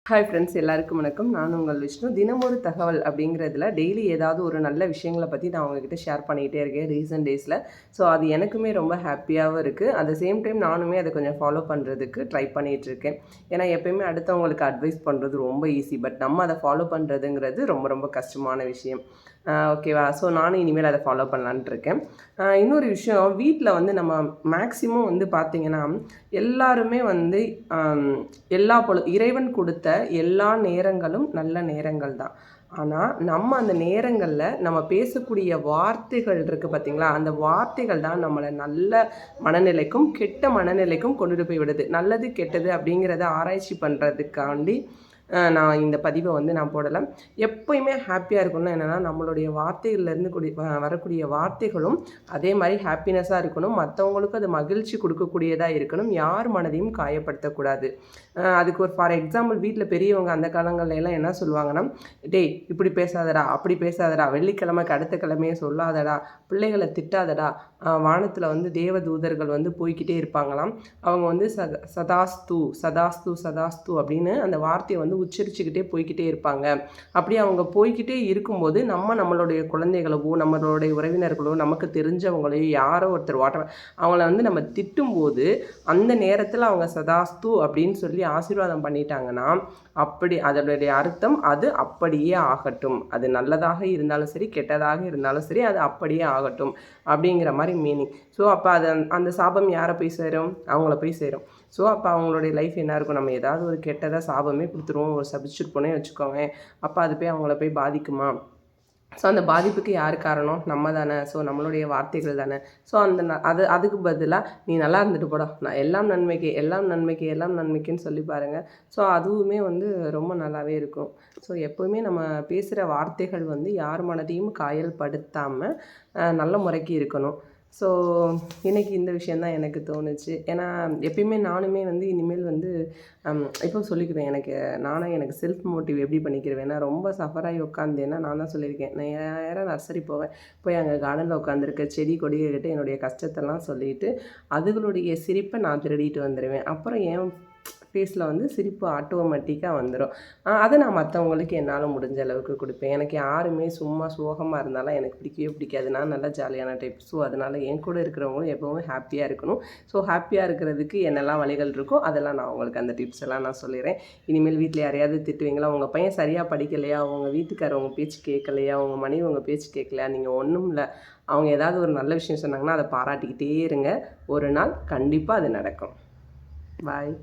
Hi friends, எல்லாருக்கும் வணக்கம். நான் உங்கள் விஷ்ணு. தினமொரு தகவல் அப்படிங்கிறதுல டெய்லி ஏதாவது ஒரு நல்ல விஷயங்களை பற்றி நான் உங்ககிட்ட ஷேர் பண்ணிகிட்டே இருக்கேன் ரீசன்ட் டேஸில். ஸோ அது எனக்குமே ரொம்ப ஹாப்பியாகவும் இருக்குது. அட் த சேம் டைம் நானுமே அதை கொஞ்சம் ஃபாலோ பண்ணுறதுக்கு ட்ரை பண்ணிகிட்ருக்கேன். ஏன்னா எப்போயுமே அடுத்தவங்களுக்கு அட்வைஸ் பண்ணுறது ரொம்ப ஈஸி, பட் நம்ம அதை ஃபாலோ பண்ணுறதுங்கிறது ரொம்ப ரொம்ப கஷ்டமான விஷயம். ஓகேவா? ஸோ நானும் இனிமேல் அதை ஃபாலோ பண்ணலான்ட்டு இருக்கேன். இன்னொரு விஷயம், வீட்டில் வந்து நம்ம மேக்ஸிமம் வந்து பார்த்திங்கன்னா எல்லாருமே வந்து இறைவன் கொடுத்த எல்லா நேரங்களும் நல்ல நேரங்கள் தான். ஆனால் நம்ம அந்த நேரங்களில் நம்ம பேசக்கூடிய வார்த்தைகள் இருக்குது பார்த்திங்களா, அந்த வார்த்தைகள் தான் நம்மளை நல்ல மனநிலைக்கும் கெட்ட மனநிலைக்கும் கொண்டுட்டு போய் விடுது. நல்லது கெட்டது அப்படிங்கிறத ஆராய்ச்சி பண்ணுறதுக்காண்டி நான் இந்த பதிவை வந்து நான் போடலை. எப்போயுமே ஹாப்பியாக இருக்கணும்னா என்னென்னா, நம்மளுடைய வார்த்தைகள்லேருந்து வரக்கூடிய வார்த்தைகளும் அதே மாதிரி ஹாப்பினஸ்ஸாக இருக்கணும். மற்றவங்களுக்கும் அது மகிழ்ச்சி கொடுக்கக்கூடியதாக இருக்கணும். யார் மனதையும் காயப்படுத்தக்கூடாது. அதுக்கு ஒரு ஃபார் எக்ஸாம்பிள், வீட்டில் பெரியவங்க அந்த காலங்கள்ல எல்லாம் என்ன சொல்லுவாங்கன்னா, டேய் இப்படி பேசாதடா, அப்படி பேசாதடா, வெள்ளிக்கிழமைக்கு அடுத்த கிழமையே சொல்லாதடா, பிள்ளைகளை திட்டாதடா, வானத்தில் வந்து தேவ தூதர்கள் வந்து போய்கிட்டே இருப்பாங்களாம். அவங்க வந்து சதாஸ்து சதாஸ்து சதாஸ்து அப்படின்னு அந்த வார்த்தையை வந்து உச்சரிச்சுக்கிட்டே போய்கிட்டே இருப்பாங்க. அப்படி அவங்க போய்கிட்டே இருக்கும்போது நம்மளுடைய குழந்தைகளவோ நம்மளுடைய உறவினர்களோ நமக்கு தெரிஞ்சவங்களையோ யாரோ ஒருத்தர் அவங்கள வந்து நம்ம திட்டும்போது அந்த நேரத்தில் அவங்க சதாஸ்து அப்படின்னு சொல்லி ஆசீர்வாதம் பண்ணிட்டாங்கன்னா, அப்படி அதனுடைய அர்த்தம் அது அப்படியே ஆகட்டும். அது நல்லதாக இருந்தாலும் சரி, கெட்டதாக இருந்தாலும் சரி, அது அப்படியே ஆகட்டும் அப்படிங்கிற மாதிரி மீனிங். ஸோ அப்போ அந்த சாபம் யாரை போய் சேரும்? அவங்கள போய் சேரும். ஸோ அப்போ அவங்களுடைய லைஃப் என்ன இருக்கும்? நம்ம ஏதாவது ஒரு கெட்டதாக சாபமே கொடுத்துருவோம், ஒரு சபிச்சுட்டு போனே வச்சுக்கோங்க. அப்போ அது போய் அவங்கள போய் பாதிக்குமா? ஸோ அந்த பாதிப்புக்கு யார் காரணம்? நம்ம தானே. ஸோ நம்மளுடைய வார்த்தைகள் தானே. ஸோ அதுக்கு பதிலாக நீ நல்லா இருந்துட்டு போடா, நான் எல்லாம் நன்மைக்கு எல்லாம் நன்மைக்கு எல்லாம் நன்மைக்குன்னு சொல்லி பாருங்கள். ஸோ அதுவுமே வந்து ரொம்ப நல்லாவே இருக்கும். ஸோ எப்போவுமே நம்ம பேசுகிற வார்த்தைகள் வந்து யார் மனதையும் காயல் படுத்தாமல் நல்ல முறைக்கு இருக்கணும். ஸோ இன்றைக்கி இந்த விஷயந்தான் எனக்கு தோணுச்சு. ஏன்னா எப்பயுமே நானுமே வந்து இனிமேல் வந்து இப்போ சொல்லிக்கிறேன், எனக்கு செல்ஃப் மோட்டிவ் எப்படி பண்ணிக்கிறேன்னா, ரொம்ப சஃபராகி உட்காந்தேன்னா நான் தான் சொல்லியிருக்கேன், நான் நேராக நர்சரி போய் அங்கே கார்டனில் உட்காந்துருக்க செடி கொடிகிட்ட என்னுடைய கஷ்டத்தெல்லாம் சொல்லிவிட்டு அதுகளுடைய சிரிப்பை நான் திருடிட்டு வந்துடுவேன். அப்புறம் என் ஃபேஸில் வந்து சிரிப்பு ஆட்டோமேட்டிக்காக வந்துடும். அதை நான் மற்றவங்களுக்கு என்னால் முடிஞ்ச அளவுக்கு கொடுப்பேன். எனக்கு யாருமே சும்மா சோகமாக இருந்தாலும் எனக்கு பிடிக்கவே பிடிக்காது. நான் நல்லா ஜாலியான டைப். ஸோ அதனால் என் கூட இருக்கிறவங்களும் எப்போவுமே ஹாப்பியாக இருக்கணும். ஸோ ஹாப்பியாக இருக்கிறதுக்கு என்னெல்லாம் வழிகள் இருக்கோ அதெல்லாம் நான் உங்களுக்கு அந்த டிப்ஸ் எல்லாம் நான் சொல்லிடுறேன். இனிமேல் வீட்டில் யாரையாவது திட்டுவீங்களா, உங்கள் பையன் சரியாக படிக்கலையா, உங்கள் வீட்டுக்காரர் உங்கள் பேச்சு கேட்கலையா, உங்கள் மனைவி உங்கள் பேச்சு கேட்கலையா, நீங்கள் ஒன்றும் இல்லை, அவங்க ஏதாவது ஒரு நல்ல விஷயம் சொன்னாங்கன்னா அதை பாராட்டிக்கிட்டே இருங்க. ஒரு நாள் கண்டிப்பாக அது நடக்கும். பாய்.